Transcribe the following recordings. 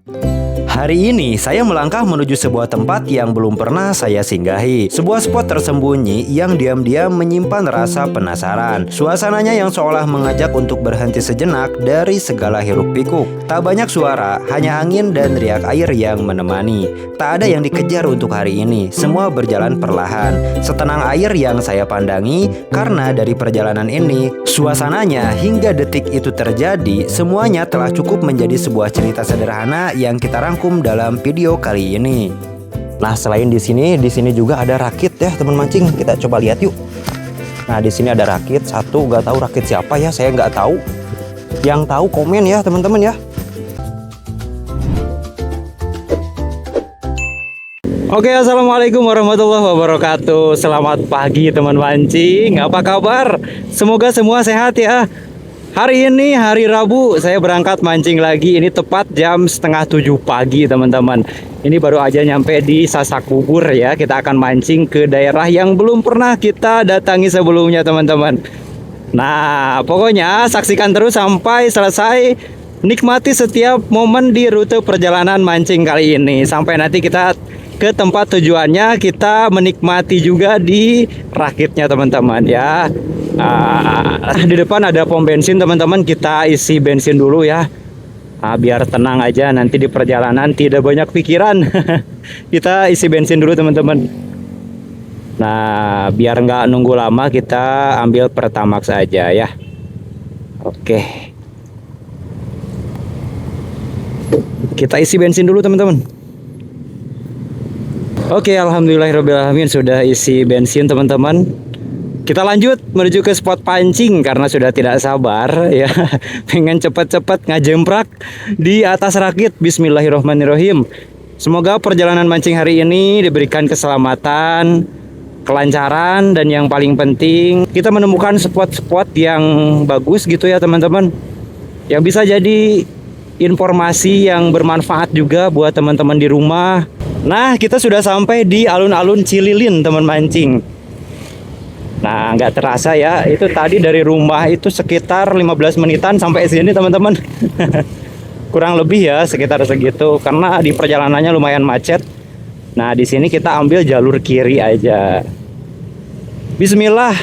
Hari ini saya melangkah menuju sebuah tempat yang belum pernah saya singgahi. Sebuah spot tersembunyi yang diam-diam menyimpan rasa penasaran. Suasananya yang seolah mengajak untuk berhenti sejenak dari segala hiruk-pikuk. Tak banyak suara, hanya angin dan riak air yang menemani. Tak ada yang dikejar untuk hari ini, semua berjalan perlahan. Setenang air yang saya pandangi, karena dari perjalanan ini, suasananya hingga detik itu terjadi, semuanya telah cukup menjadi sebuah cerita sederhana yang kita rangkum dalam video kali ini. Nah, selain di sini juga ada rakit ya teman mancing. Kita coba lihat yuk. Nah, di sini ada rakit satu, nggak tahu rakit siapa ya, saya nggak tahu. Yang tahu komen ya teman-teman ya. Oke, assalamualaikum warahmatullahi wabarakatuh. Selamat pagi teman mancing. Apa kabar? Semoga semua sehat ya. Hari ini hari Rabu, saya berangkat mancing lagi. Ini tepat jam 6:30 pagi teman-teman. Ini baru aja nyampe di Sasak Bubur ya. Kita akan mancing ke daerah yang belum pernah kita datangi sebelumnya teman-teman. Nah, pokoknya saksikan terus sampai selesai. Nikmati setiap momen di rute perjalanan mancing kali ini. Sampai nanti kita ke tempat tujuannya, kita menikmati juga di rakitnya teman-teman ya. Di depan ada pom bensin teman-teman, kita isi bensin dulu ya. Biar tenang aja, nanti di perjalanan tidak banyak pikiran. Kita isi bensin dulu teman-teman. Nah, biar nggak nunggu lama, kita ambil Pertamax aja ya. Oke, kita isi bensin dulu teman-teman. Oke, alhamdulillahirrahmanirrahim, sudah isi bensin teman-teman. Kita lanjut menuju ke spot pancing karena sudah tidak sabar ya. Pengen cepet-cepet ngajemprak di atas rakit. Bismillahirrahmanirrahim. Semoga perjalanan mancing hari ini diberikan keselamatan, kelancaran, dan yang paling penting kita menemukan spot-spot yang bagus gitu ya teman-teman. Yang bisa jadi informasi yang bermanfaat juga buat teman-teman di rumah. Nah, kita sudah sampai di alun-alun Cililin teman mancing. Nah, nggak terasa ya, itu tadi dari rumah itu sekitar 15 menitan sampai sini teman-teman. Kurang lebih ya, sekitar segitu, karena di perjalanannya lumayan macet. Nah, di sini kita ambil jalur kiri aja. Bismillah.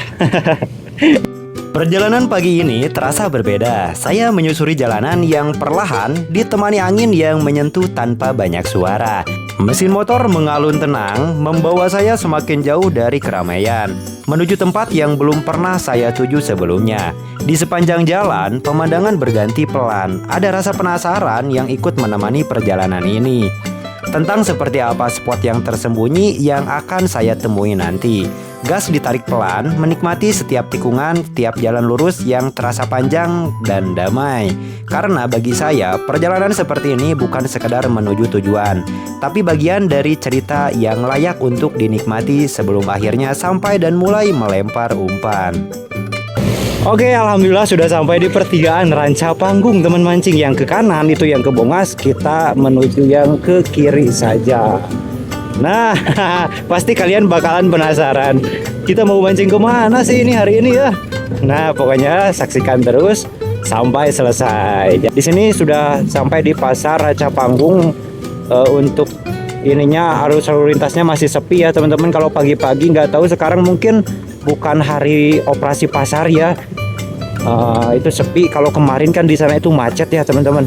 Perjalanan pagi ini terasa berbeda. Saya menyusuri jalanan yang perlahan ditemani angin yang menyentuh tanpa banyak suara. Mesin motor mengalun tenang, membawa saya semakin jauh dari keramaian, menuju tempat yang belum pernah saya tuju sebelumnya. Di sepanjang jalan, pemandangan berganti pelan. Ada rasa penasaran yang ikut menemani perjalanan ini. Tentang seperti apa spot yang tersembunyi yang akan saya temui nanti. Gas ditarik pelan, menikmati setiap tikungan, tiap jalan lurus yang terasa panjang dan damai. Karena bagi saya, perjalanan seperti ini bukan sekedar menuju tujuan, tapi bagian dari cerita yang layak untuk dinikmati sebelum akhirnya sampai dan mulai melempar umpan. Oke, alhamdulillah sudah sampai di pertigaan Ranca Panggung teman mancing. Yang ke kanan itu yang ke Bongas, kita menuju yang ke kiri saja. Nah, pasti kalian bakalan penasaran, kita mau mancing kemana sih ini hari ini ya? Nah, pokoknya saksikan terus sampai selesai. Di sini sudah sampai di pasar Ranca Panggung. Untuk ininya arus lalu lintasnya masih sepi ya teman-teman. Kalau pagi-pagi nggak tahu, sekarang mungkin bukan hari operasi pasar ya. Itu sepi. Kalau kemarin kan di sana itu macet ya teman-teman.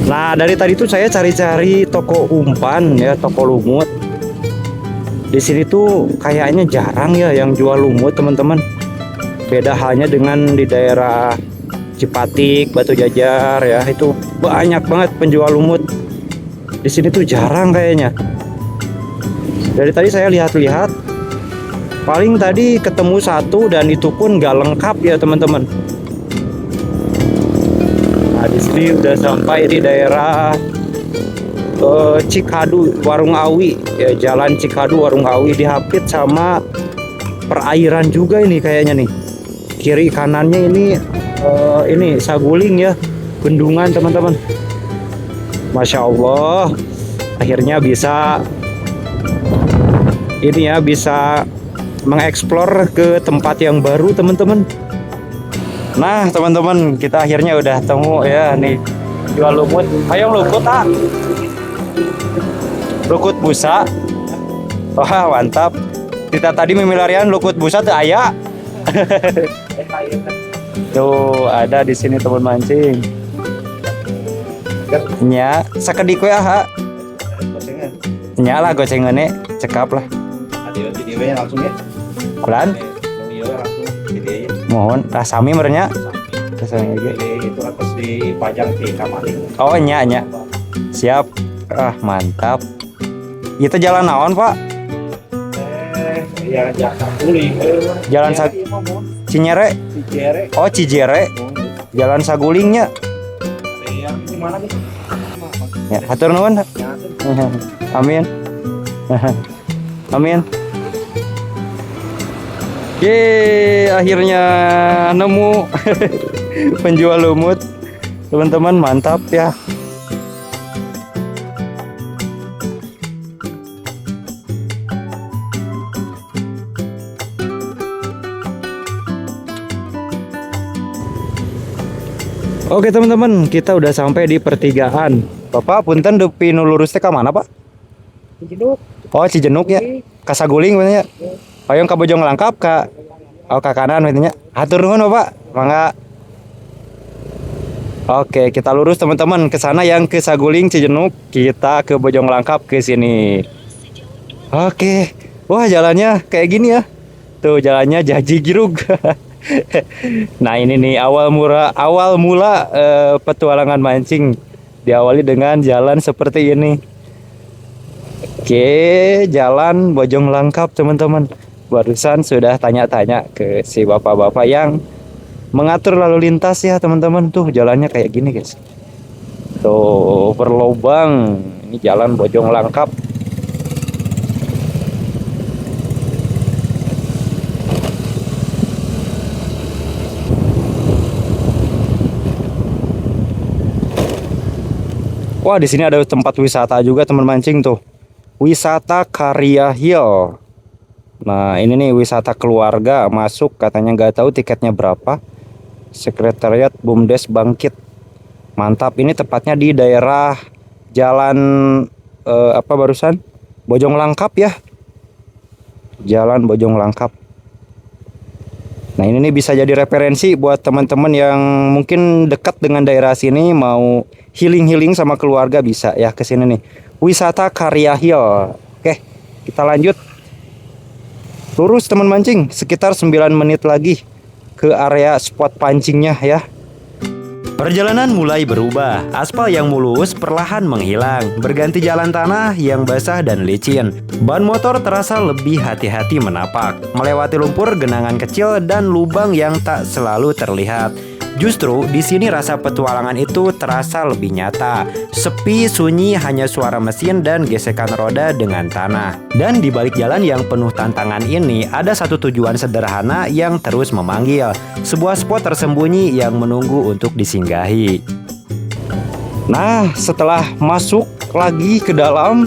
Nah, dari tadi tuh saya cari-cari toko umpan ya, toko lumut. Di sini tuh kayaknya jarang ya yang jual lumut teman-teman. Beda halnya dengan di daerah Cipatik, Batu Jajar ya, itu banyak banget penjual lumut. Di sini tuh jarang kayaknya. Dari tadi saya lihat-lihat, paling tadi ketemu satu dan itu pun nggak lengkap ya teman-teman. Nah, di sini udah sampai di daerah Cikadu Warung Awi ya, jalan Cikadu Warung Awi, dihapit sama perairan juga ini kayaknya nih. Kiri kanannya ini Saguling ya, bendungan teman-teman. Masya Allah, akhirnya bisa ini ya, bisa mengeksplor ke tempat yang baru teman-teman. Nah teman-teman, kita akhirnya udah temu ya nih Jual lumut. Hayong lukut ah. Lukut busa. Wah, mantap. Kita tadi memilarian lukut busa tuh aya. Tuh, ada di sini teman mancing. Nya, sakedik we ah. Nya lah gocengannya, cekap lah. Video langsung ya. Kulan. Video langsung video. Mohon rasami merenya. Rasami ge. Itu harus dipajang di kamar. Oh, nya. Siap. Ah, mantap. Itu jalan naon, Pak? Ya jasa kuling. Jalan Cinyere. Cinyere. Oh, Cijere. Jalan Sagulingnya. Yang di mana nih? Ya, hatur nuhun. Amin. Amin. Yeay, akhirnya nemu penjual lumut. Teman-teman, mantap ya. Oke teman-teman, kita udah sampai di pertigaan. Bapak, punten depi nu lurus teh ka mana, Pak? Cijeduk. Oh, Cijenuk ya. Ka Saguling bener nya. Hoyong ka Bojong Langkap ka. Oh, ka kanan bener nya. Hatur nuhun, Bapak. Mangga. Oke, kita lurus teman-teman ke sana yang ke Saguling Cijenuk, kita ke Bojong Langkap ke sini. Oke. Wah, jalannya kayak gini ya. Tuh jalannya Jaji Girug. Nah, ini nih awal mula petualangan mancing diawali dengan jalan seperti ini. Oke, jalan Bojong Langkap teman-teman. Barusan sudah tanya-tanya ke si bapak-bapak yang mengatur lalu lintas ya teman-teman. Tuh jalannya kayak gini guys. Tuh berlobang. Ini jalan Bojong Langkap. Wah, di sini ada tempat wisata juga teman mancing tuh. Wisata Karya Hill. Nah, ini nih wisata keluarga masuk, katanya nggak tahu tiketnya berapa. Sekretariat BUMDes Bangkit. Mantap, ini tepatnya di daerah jalan apa barusan? Bojong Langkap ya. Jalan Bojong Langkap. Nah, ini nih bisa jadi referensi buat teman-teman yang mungkin dekat dengan daerah sini mau healing sama keluarga bisa ya ke sini nih. Wisata Karya Hill. Oke, kita lanjut. Lurus teman mancing, sekitar 9 menit lagi ke area spot pancingnya ya. Perjalanan mulai berubah. Aspal yang mulus perlahan menghilang, berganti jalan tanah yang basah dan licin. Ban motor terasa lebih hati-hati menapak, melewati lumpur, genangan kecil, dan lubang yang tak selalu terlihat. Justru di sini rasa petualangan itu terasa lebih nyata. Sepi, sunyi, hanya suara mesin dan gesekan roda dengan tanah. Dan di balik jalan yang penuh tantangan ini ada satu tujuan sederhana yang terus memanggil. Sebuah spot tersembunyi yang menunggu untuk disinggahi. Nah, setelah masuk lagi ke dalam,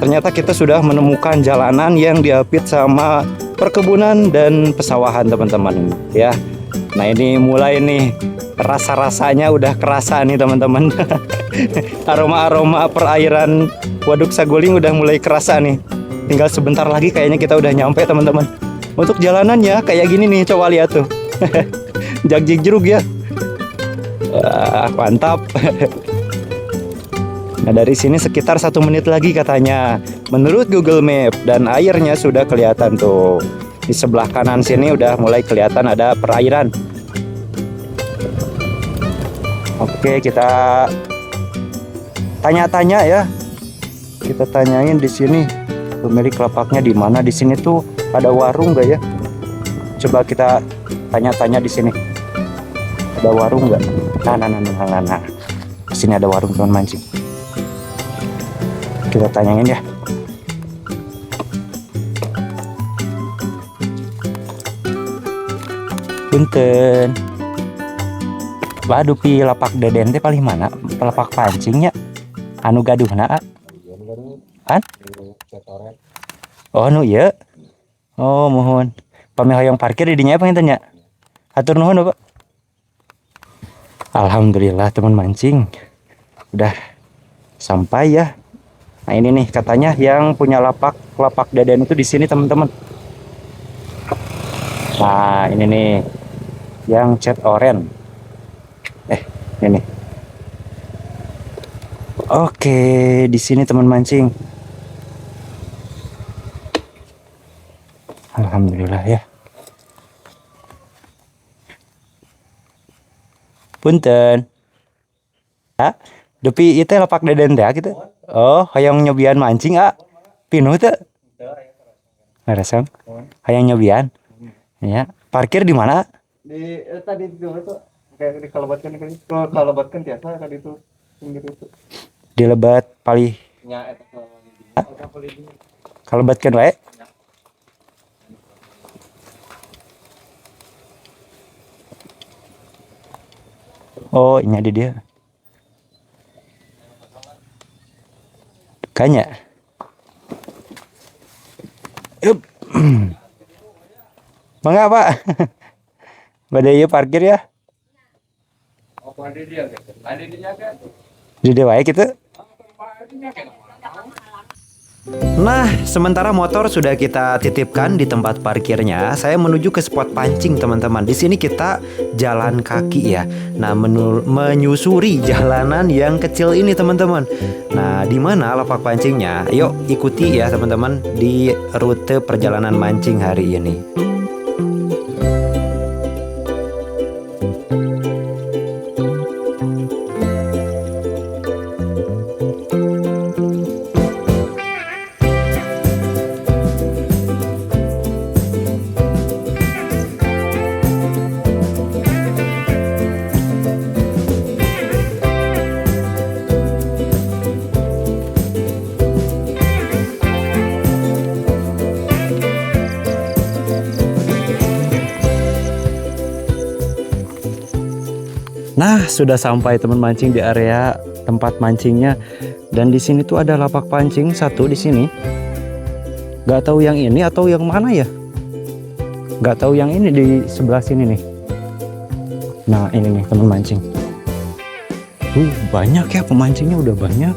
ternyata kita sudah menemukan jalanan yang diapit sama perkebunan dan pesawahan teman-teman ya. Nah, ini mulai nih rasa-rasanya udah kerasa nih teman-teman. Aroma-aroma perairan Waduk Saguling udah mulai kerasa nih. Tinggal sebentar lagi kayaknya kita udah nyampe teman-teman. Untuk jalanannya kayak gini nih, coba lihat tuh. Jagjig jeruk ya. Wah, mantap. Nah, dari sini sekitar 1 menit lagi katanya menurut Google Map, dan airnya sudah kelihatan tuh. Di sebelah kanan sini udah mulai kelihatan ada perairan. Oke, kita tanya-tanya ya. Kita tanyain di sini pemilik lapaknya di mana. Di sini tuh ada warung nggak ya? Coba kita tanya-tanya di sini. Ada warung nggak? Nah. Di sini ada warung teman mancing. Kita tanyain ya. Punten. Waduh, pi lapak deden teh paling mana? Lapak pancingnya anu gaduhna. An? Oh, anu ieu. Oh, mohon. Pami hoyong parkir di dinya apa tanya? Atur nuhun, Bapak. Alhamdulillah teman mancing. udah sampai ya. Nah ini nih katanya yang punya lapak deden itu di sini teman-teman. Nah ini nih yang cat oranye. Ini. Oke, di sini teman mancing. Alhamdulillah ya. Punten. Ah, depi itu lapak deden teh gitu. Oh, hayang nyobian mancing pinuh teh. Ngarasam. Hayang nyobian. Ya, parkir di mana? Di tadi itu kayak dikalabatkan kalabatkan biasa kan itu pinggir itu. Di Lebat Pali. Nya eta Kalebatkeun wae. Oh, nya di dia. Kanya. Yup. Mangga, Pak. Badai ieu parkir ya. Oh, ada dia kan. Ada dia kan. Di dia wae kitu. Nah, sementara motor sudah kita titipkan di tempat parkirnya, saya menuju ke spot pancing teman-teman. Di sini kita jalan kaki ya. Nah, menyusuri jalanan yang kecil ini teman-teman. Nah, di mana lapak pancingnya? Yuk ikuti ya teman-teman di rute perjalanan mancing hari ini. Nah, sudah sampai teman mancing di area tempat mancingnya. Dan di sini tuh ada lapak pancing satu di sini. Gak tahu yang ini atau yang mana ya. Gak tahu yang ini di sebelah sini nih. Nah, ini nih teman mancing. Tuh, banyak ya pemancingnya, udah banyak.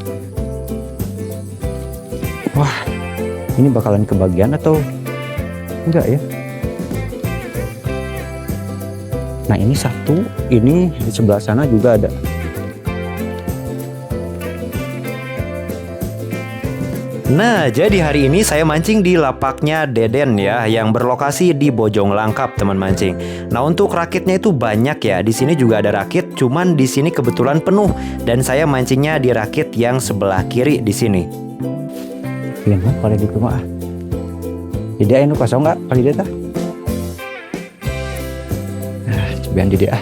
Wah, ini bakalan kebagian atau enggak ya? Nah ini satu, ini di sebelah sana juga ada. Nah, jadi hari ini saya mancing di lapaknya Deden ya, yang berlokasi di Bojong Langkap teman mancing. Nah, untuk rakitnya itu banyak ya. Di sini juga ada rakit, cuman di sini kebetulan penuh dan saya mancingnya di rakit yang sebelah kiri di sini. Iya, kalau di rumah. Tidak ini kosong nggak kali dia tah? Biar di dia.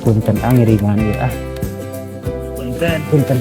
Punten ngiringan ya. Punten.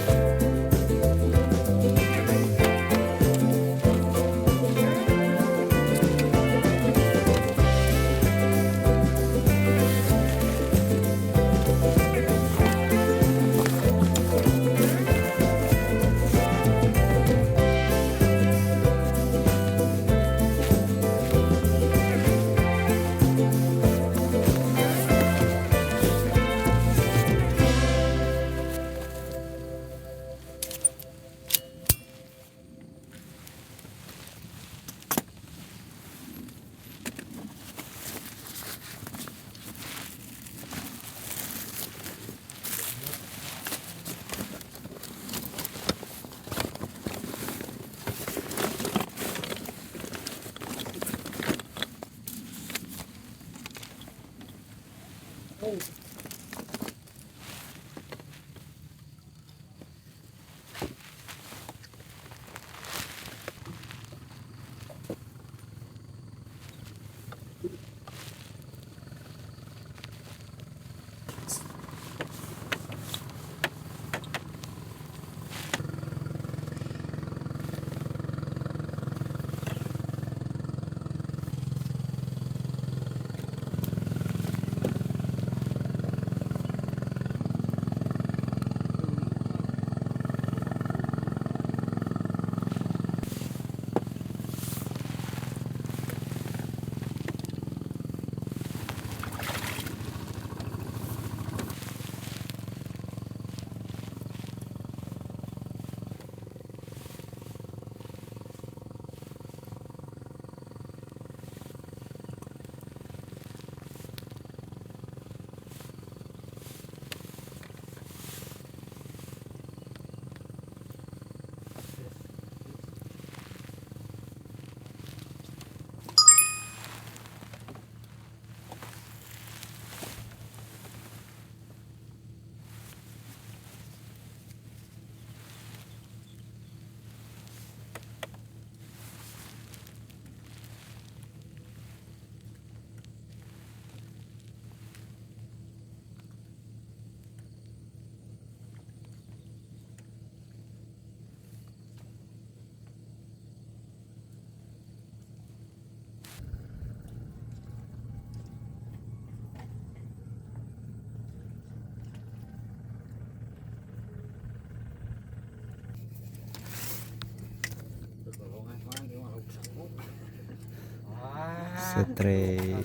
String.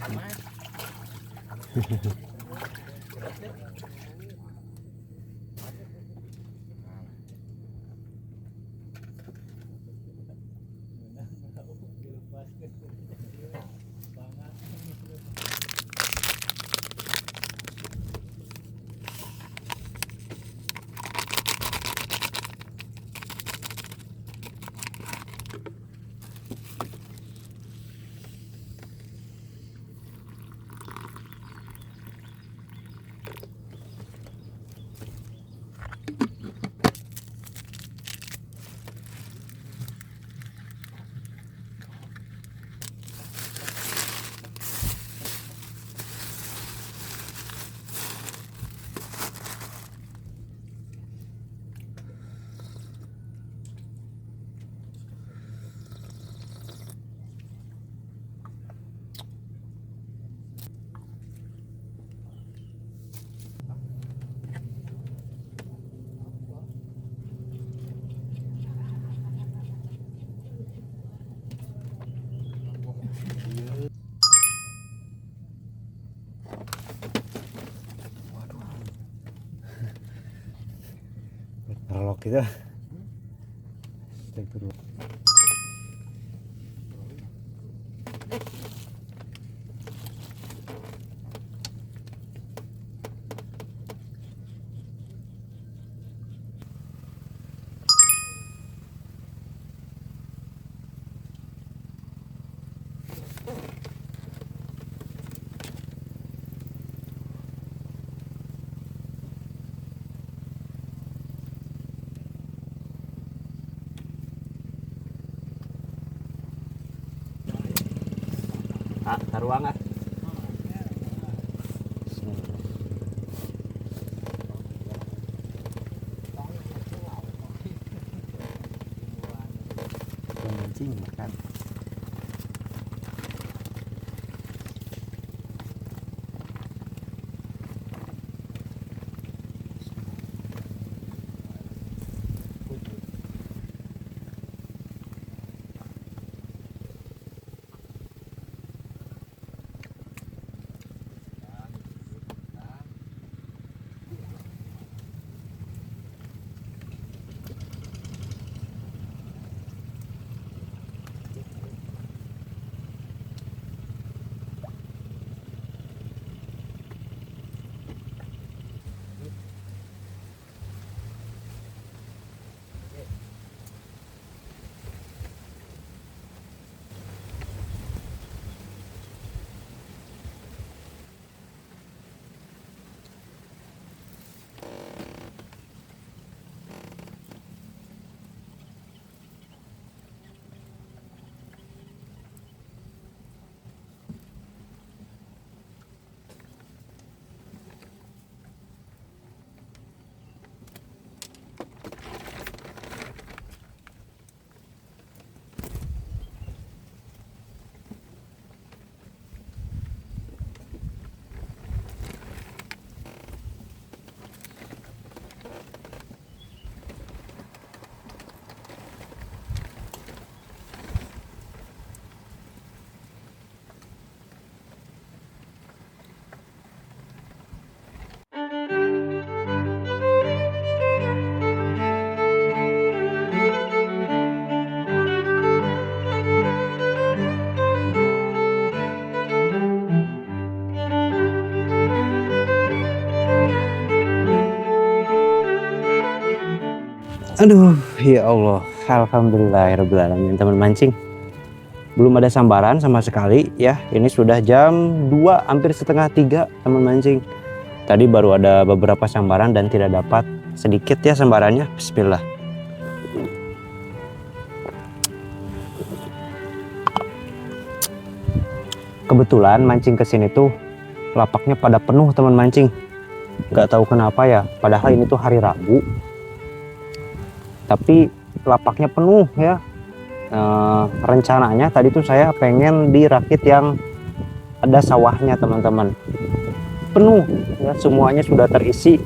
Terlok kita. Taruang ah. Mancing makan. Aduh, ya Allah, alhamdulillahirobbilalamin. Teman mancing, belum ada sambaran sama sekali ya. Ini sudah jam 2, hampir setengah 3, teman mancing. Tadi baru ada beberapa sambaran dan tidak dapat, sedikit ya sambarannya. Bismillah. Kebetulan mancing ke sini tuh lapaknya pada penuh, teman mancing. Nggak tahu kenapa ya, padahal ini tuh hari Rabu, tapi lapaknya penuh ya. Rencananya tadi tuh saya pengen dirakit yang ada sawahnya, teman-teman. Penuh ya, semuanya sudah terisi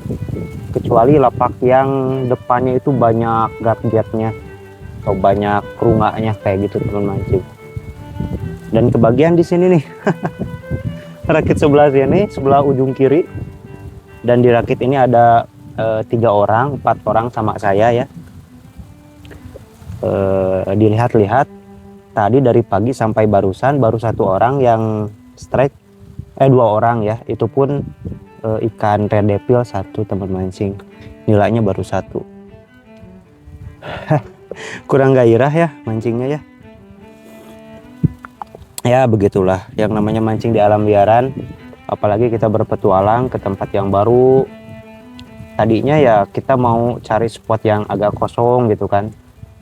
kecuali lapak yang depannya itu banyak gat-gatnya atau banyak kerungaknya kayak gitu, teman mancing. Dan kebagian di sini nih. Rakit sebelah sini, sebelah ujung kiri. Dan di rakit ini ada 3 orang, 4 orang sama saya ya. Dilihat-lihat tadi dari pagi sampai barusan baru 1 orang yang strike, 2 orang ya, itu pun ikan red devil 1 teman mancing, nilainya baru 1. Kurang gairah ya mancingnya ya. Ya begitulah yang namanya mancing di alam liaran, apalagi kita berpetualang ke tempat yang baru. Tadinya ya kita mau cari spot yang agak kosong gitu kan,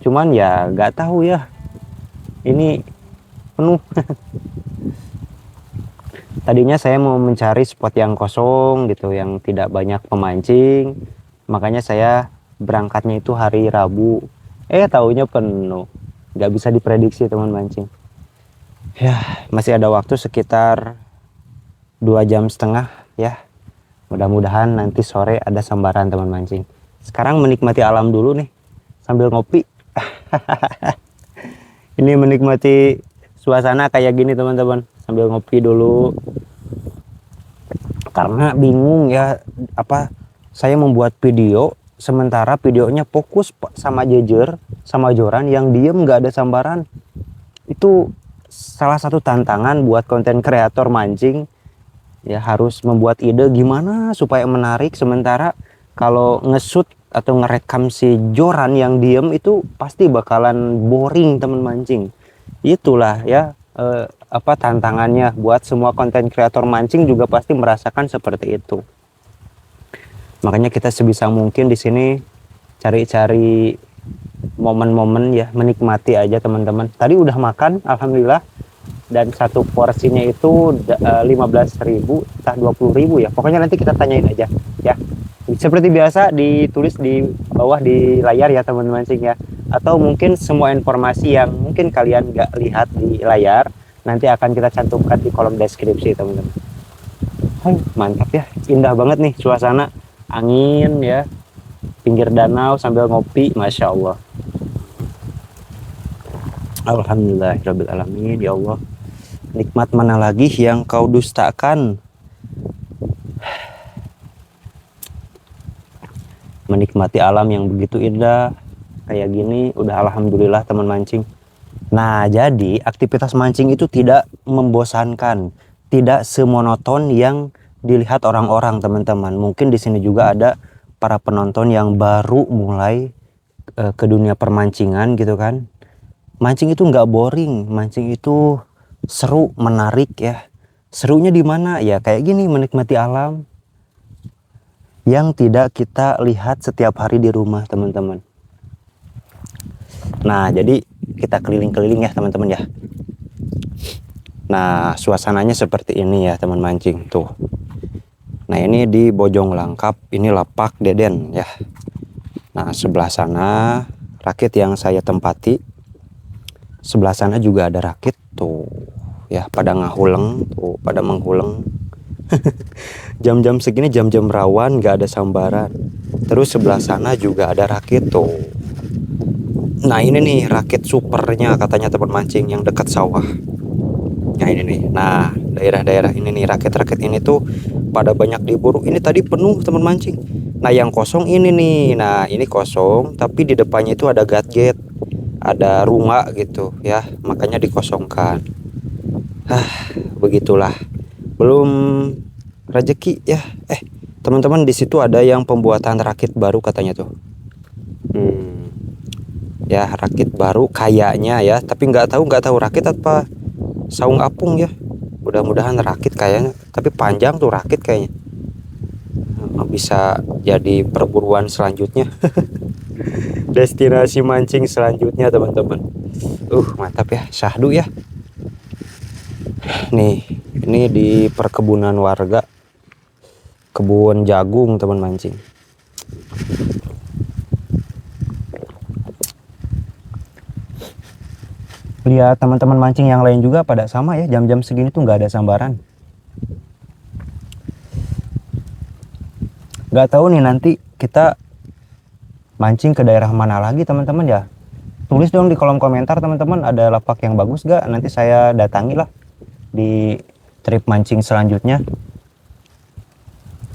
cuman ya nggak tahu ya, ini penuh. Tadinya saya mau mencari spot yang kosong gitu, yang tidak banyak pemancing, makanya saya berangkatnya itu hari Rabu. Taunya penuh, nggak bisa diprediksi teman mancing. Ya masih ada waktu sekitar 2,5 jam ya. Mudah-mudahan nanti sore ada sambaran teman mancing. Sekarang menikmati alam dulu nih sambil ngopi. Ini menikmati suasana kayak gini teman-teman, sambil ngopi dulu. Karena bingung ya, saya membuat video sementara videonya fokus sama jejer sama joran yang diem nggak ada sambaran. Itu salah satu tantangan buat konten kreator mancing ya, harus membuat ide gimana supaya menarik. Sementara kalau nge-shoot atau ngerekam si joran yang diem itu pasti bakalan boring teman mancing. Itulah ya tantangannya buat semua konten kreator mancing, juga pasti merasakan seperti itu. Makanya kita sebisa mungkin di sini cari-cari momen-momen ya, menikmati aja teman-teman. Tadi udah makan alhamdulillah, dan 1 porsinya itu 15.000 entah 20.000 ya, pokoknya nanti kita tanyain aja ya. Seperti biasa ditulis di bawah di layar ya teman mancing ya, atau mungkin semua informasi yang mungkin kalian nggak lihat di layar nanti akan kita cantumkan di kolom deskripsi teman-teman. Hai, mantap ya, indah banget nih suasana, angin ya, pinggir danau sambil ngopi, masya Allah. Alhamdulillahirabbil alamin. Ya Allah, nikmat mana lagi yang kau dustakan? Menikmati alam yang begitu indah kayak gini udah alhamdulillah teman mancing. Nah, jadi aktivitas mancing itu tidak membosankan, tidak semonoton yang dilihat orang-orang teman-teman. Mungkin di sini juga ada para penonton yang baru mulai ke dunia permancingan gitu kan. Mancing itu nggak boring, mancing itu seru, menarik ya. Serunya di mana? Ya kayak gini, menikmati alam yang tidak kita lihat setiap hari di rumah teman-teman. Nah, jadi kita keliling-keliling ya teman-teman ya. Nah, suasananya seperti ini ya teman mancing tuh. Nah, ini di Bojong Langkap, ini lapak Deden ya. Nah, sebelah sana rakit yang saya tempati. Sebelah sana juga ada rakit tuh ya, pada ngahuleng tuh, pada menghuleng. Jam-jam segini jam-jam rawan, nggak ada sambaran. Terus sebelah sana juga ada rakit tuh. Nah, ini nih rakit supernya katanya teman mancing yang dekat sawah. Nah, ini nih. Nah, daerah-daerah ini nih, rakit-rakit ini tuh pada banyak diburu. Ini tadi penuh teman mancing. Nah, yang kosong ini nih. Nah, ini kosong tapi di depannya itu ada gadget, ada rumah gitu ya, makanya dikosongkan. Begitulah, belum rezeki ya. Teman-teman, di situ ada yang pembuatan rakit baru katanya tuh. Ya, rakit baru kayaknya ya, tapi nggak tahu rakit apa saung apung ya. Mudah-mudahan rakit kayaknya, tapi panjang tuh rakit kayaknya. Bisa jadi perburuan selanjutnya. Destinasi mancing selanjutnya teman-teman. Mantap ya, syahdu ya. Nih, ini di perkebunan warga, kebun jagung teman mancing. Lihat teman-teman mancing yang lain juga pada sama ya, jam-jam segini tuh nggak ada sambaran. Nggak tahu nih nanti kita mancing ke daerah mana lagi teman-teman ya. Tulis dong di kolom komentar teman-teman, ada lapak yang bagus gak? Nanti saya datangi lah di trip mancing selanjutnya.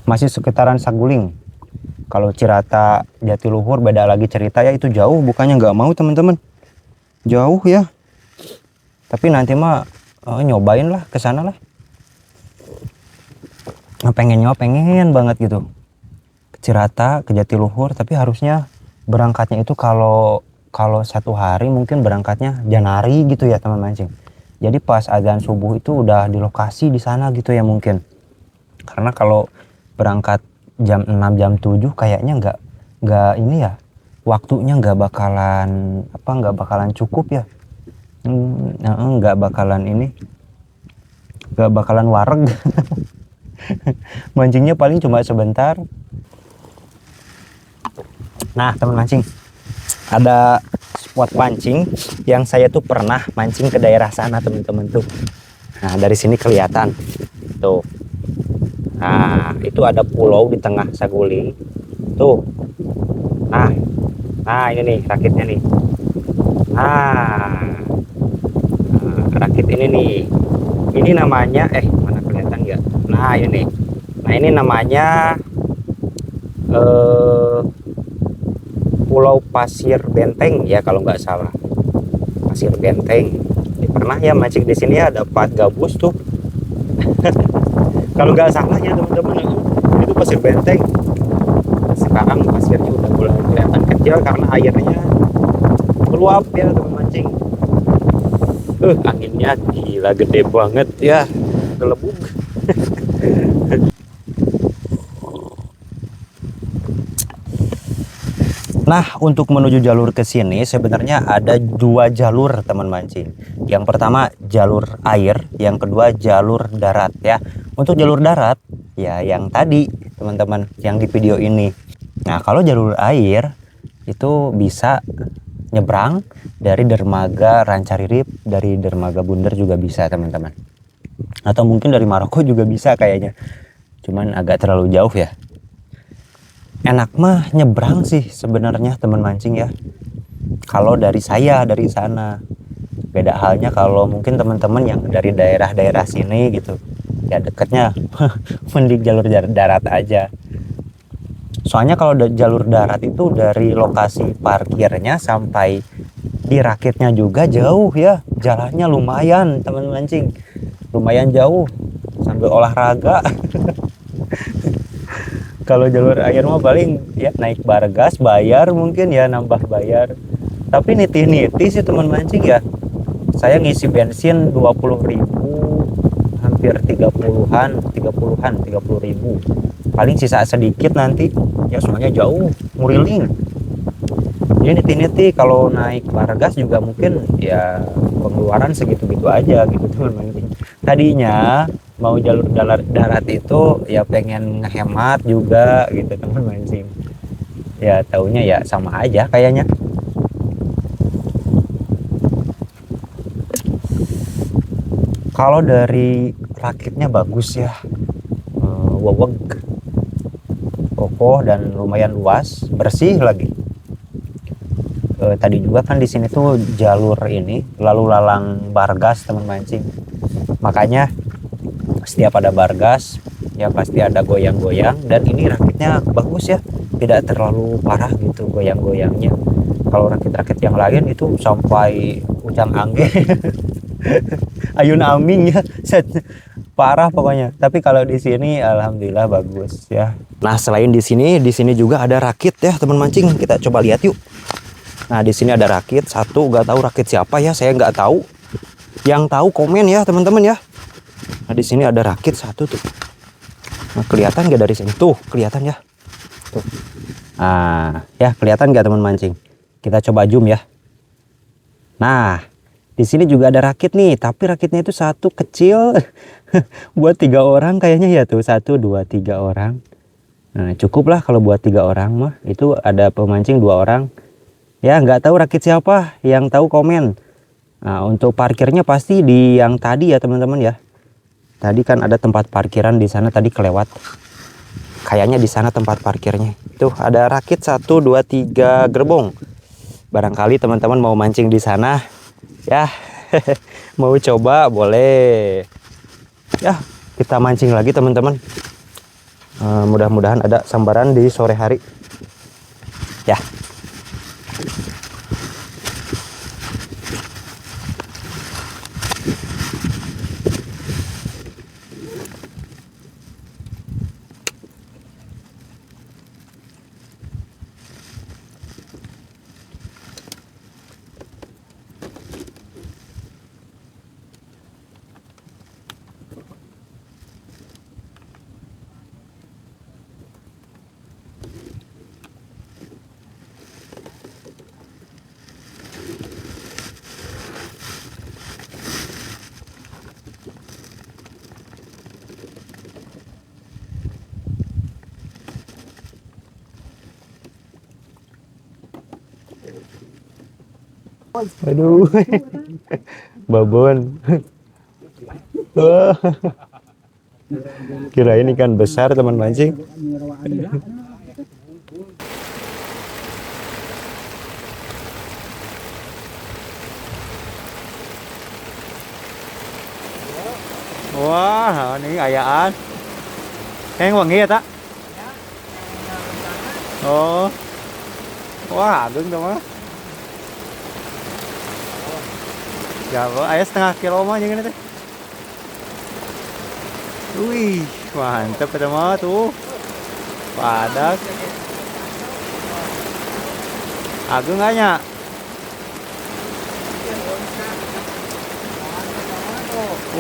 Masih sekitaran Saguling. Kalau Cirata Jatiluhur beda lagi cerita ya, itu jauh, bukannya nggak mau teman-teman. Jauh ya. Tapi nanti mah nyobain lah ke sana lah. Pengen banget gitu. Ke Cirata, ke Jatiluhur, tapi harusnya berangkatnya itu kalau 1 hari mungkin berangkatnya Janari gitu ya teman mancing. Jadi pas azan subuh itu udah di lokasi di sana gitu ya mungkin. Karena kalau berangkat jam 6 jam 7 kayaknya nggak ini ya, waktunya nggak bakalan cukup ya. Nggak bakalan wareg. Mancingnya paling cuma sebentar. Nah teman mancing, ada spot pancing yang saya tuh pernah mancing ke daerah sana teman-teman tuh. Nah dari sini kelihatan tuh. Nah itu ada pulau di tengah Saguling tuh. Nah ini nih rakitnya nih. Nah rakit ini nih, ini namanya mana kelihatan nggak? Nah ini namanya Pulau Pasir Benteng ya kalau nggak salah. Pasir Benteng. Ini pernah ya mancing di sini, ada dapat gabus tuh. Kalau nggak salah ya teman-teman, itu Pasir Benteng. Sekarang pasirnya udah mulai kelihatan kecil karena airnya meluap ya teman mancing. Anginnya gila gede banget ya, gelebug. Nah, untuk menuju jalur ke sini sebenarnya ada 2 jalur teman mancing. Yang pertama jalur air, yang kedua jalur darat ya. Untuk jalur darat ya yang tadi teman-teman yang di video ini. Nah, kalau jalur air itu bisa nyebrang dari dermaga Rancaririp, dari dermaga Bunder juga bisa teman-teman. Atau mungkin dari Maroko juga bisa kayaknya. Cuman agak terlalu jauh ya. Enak mah nyebrang sih sebenarnya teman mancing ya. Kalau dari sana. Beda halnya kalau mungkin teman-teman yang dari daerah-daerah sini gitu. Ya dekatnya mending jalur darat aja. Soalnya kalau jalur darat itu dari lokasi parkirnya sampai di rakitnya juga jauh ya. Jalannya lumayan teman mancing. Lumayan jauh sambil olahraga. Kalau jalur air mah paling ya naik bargas, bayar mungkin ya, nambah bayar. Tapi niti-niti sih teman mancing ya. Saya ngisi bensin 20.000, hampir 30-an, 30.000. Paling sisa sedikit nanti. Ya soalnya jauh, Muriling. Jadi niti-niti kalau naik bargas juga mungkin ya pengeluaran segitu-gitu aja gitu teman mancing. Tadinya mau jalur darat itu ya pengen ngehemat juga gitu teman mancing. Ya taunya ya sama aja kayaknya. Kalau dari rakitnya bagus ya, weweg, kokoh dan lumayan luas, bersih lagi. Tadi juga kan di sini tuh jalur ini lalu lalang bargas teman mancing. Makanya setiap ada bargas ya pasti ada goyang-goyang, dan ini rakitnya bagus ya, tidak terlalu parah gitu goyang-goyangnya. Kalau rakit-rakit yang lain itu sampai ujang angge. Ayun aming ya, set parah pokoknya. Tapi kalau di sini alhamdulillah bagus ya. Nah selain di sini juga ada rakit ya teman mancing, kita coba lihat yuk. Nah di sini ada rakit satu, nggak tahu rakit siapa ya, saya nggak tahu. Yang tahu komen ya teman-teman ya. Nah di sini ada rakit satu tuh. Nah, kelihatan nggak dari sini? Tuh kelihatan ya. Tuh. Nah ya kelihatan nggak teman mancing? Kita coba zoom ya. Nah di sini juga ada rakit nih, tapi rakitnya itu satu kecil. Buat 3 orang kayaknya ya tuh, 1, 2, 3 orang. Nah cukup lah kalau buat 3 orang mah. Itu ada pemancing 2 orang. Ya nggak tahu rakit siapa, yang tahu komen. Nah untuk parkirnya pasti di yang tadi ya teman-teman ya. Tadi kan ada tempat parkiran di sana, tadi kelewat. Kayaknya di sana tempat parkirnya. Tuh ada rakit 1, 2, 3 gerbong. Barangkali teman-teman mau mancing di sana, ya. Mau coba boleh. Ya, kita mancing lagi teman-teman. Mudah-mudahan ada sambaran di sore hari. Ya. Aduh, babon. Wah. Kirain ikan besar teman mancing. Wah, ini ayaan. Heng wangi ya tak? Oh, wah, agung tuh mah. Ya, ayah setengah kilo mah yang ini teh. Wih, mantep pada mah tuh. Padat. Agung gaknya?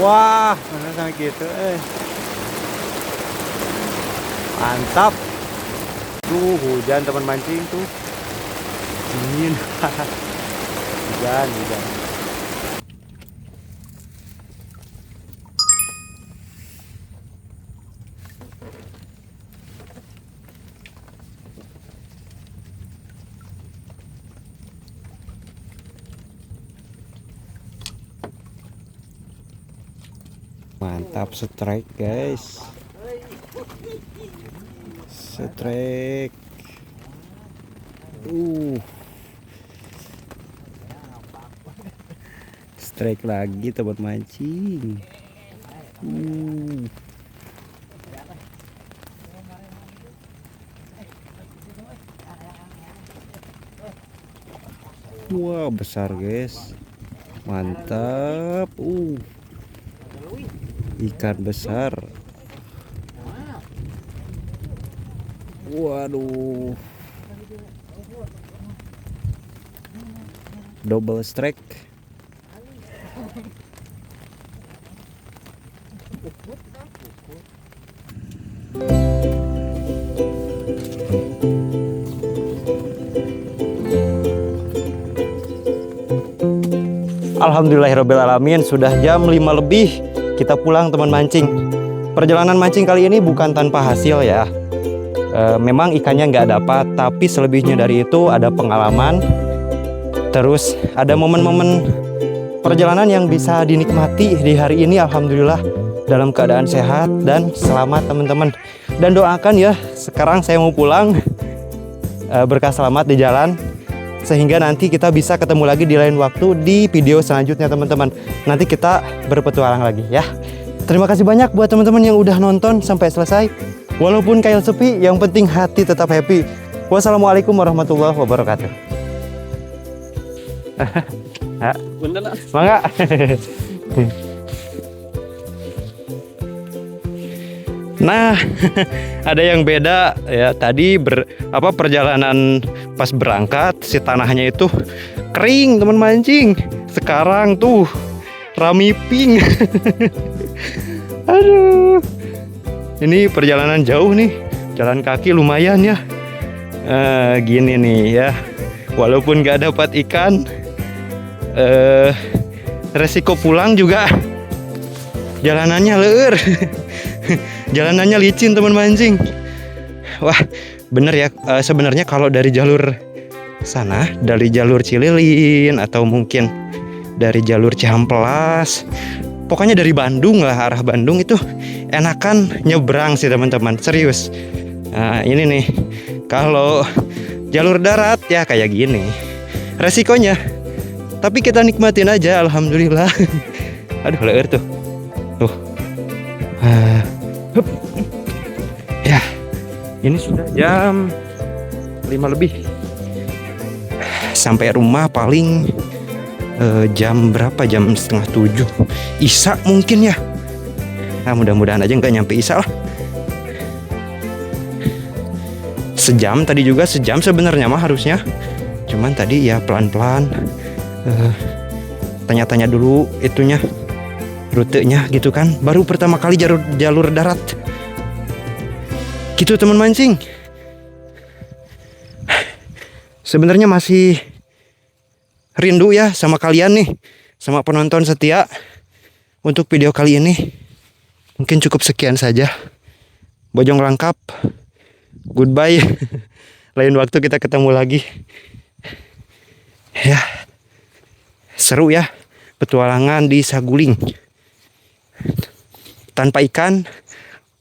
Wah, mana sampai gitu, Mantap. Tuh, hujan teman mancing tuh. Dingin. Hujan. Mantap strike guys. Strike. Strike lagi tempat mancing. Wah, besar guys. Mantap. Ikan besar. Waduh. Double strike. Alhamdulillahirrabbilalamin, sudah jam 5 lebih kita pulang teman mancing. Perjalanan mancing kali ini bukan tanpa hasil ya. Memang ikannya nggak dapat, tapi selebihnya dari itu ada pengalaman. Terus ada momen-momen perjalanan yang bisa dinikmati di hari ini. Alhamdulillah dalam keadaan sehat dan selamat teman-teman. Dan doakan ya, sekarang saya mau pulang berkah selamat di jalan, sehingga nanti kita bisa ketemu lagi di lain waktu di video selanjutnya teman-teman. Nanti kita berpetualang lagi ya. Terima kasih banyak buat teman-teman yang udah nonton sampai selesai. Walaupun kail sepi, yang penting hati tetap happy. Wassalamualaikum warahmatullahi wabarakatuh. Bener lah. Mangga. Nah, ada yang beda ya. Tadi perjalanan pas berangkat si tanahnya itu kering teman mancing. Sekarang tuh rami pink. Aduh. Ini perjalanan jauh nih. Jalan kaki lumayan ya. Gini nih ya. Walaupun gak dapat ikan, resiko pulang juga jalanannya leur. Jalanannya licin teman mancing. Wah, bener ya. Sebenarnya kalau dari jalur sana, dari jalur Cililin atau mungkin dari jalur Cihampelas, pokoknya dari Bandung lah, arah Bandung itu enakan nyebrang sih teman-teman, serius. Nah ini nih, kalau jalur darat ya kayak gini. resikonya. Tapi kita nikmatin aja, alhamdulillah. Aduh, leher tuh. Tuh. Hup. Ya. Ini sudah jam 5 lebih. Sampai rumah paling jam berapa? Jam setengah 7. Isya mungkin ya. Nah, mudah-mudahan aja nggak nyampe Isya lah. Sejam tadi juga, sejam sebenarnya mah harusnya. Cuman tadi ya pelan-pelan. Tanya-tanya dulu itunya, rutenya gitu kan. Baru pertama kali jalur darat. Gitu teman mancing. Sebenarnya masih rindu ya sama kalian nih, sama penonton setia. Untuk video kali ini mungkin cukup sekian saja. Bojong lengkap. Goodbye. Lain waktu kita ketemu lagi. Ya. Seru ya petualangan di Saguling. Tanpa ikan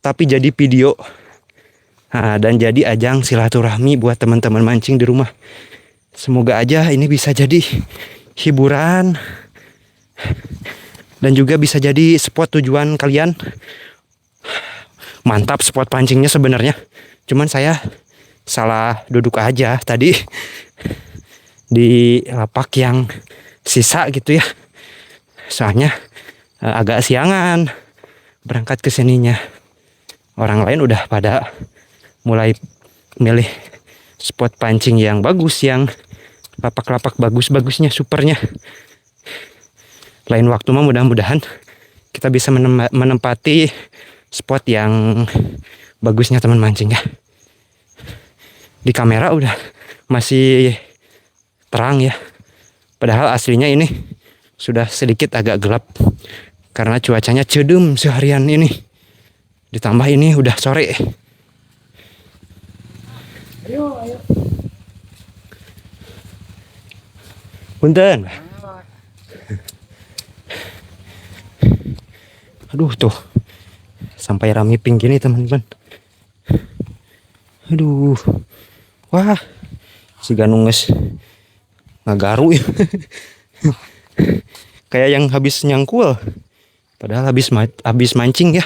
tapi jadi video. Nah, dan jadi ajang silaturahmi buat teman-teman mancing di rumah. Semoga aja ini bisa jadi hiburan dan juga bisa jadi spot tujuan kalian. Mantap spot pancingnya sebenarnya. Cuman saya salah duduk aja tadi di lapak yang sisa gitu ya. Soalnya agak siangan berangkat ke sininya. Orang lain udah pada mulai milih spot pancing yang bagus, yang lapak-lapak bagus-bagusnya, supernya. Lain waktu mah mudah-mudahan kita bisa menempati spot yang bagusnya teman mancing ya. Di kamera udah masih terang ya. Padahal aslinya ini sudah sedikit agak gelap karena cuacanya cedem seharian ini. Ditambah ini udah sore. Ayo. Punten. Aduh tuh. Sampai rame pink gini teman-teman. Aduh. Wah. Si ganunges ngagaru ya. Kayak yang habis nyangkul. Padahal habis mancing ya.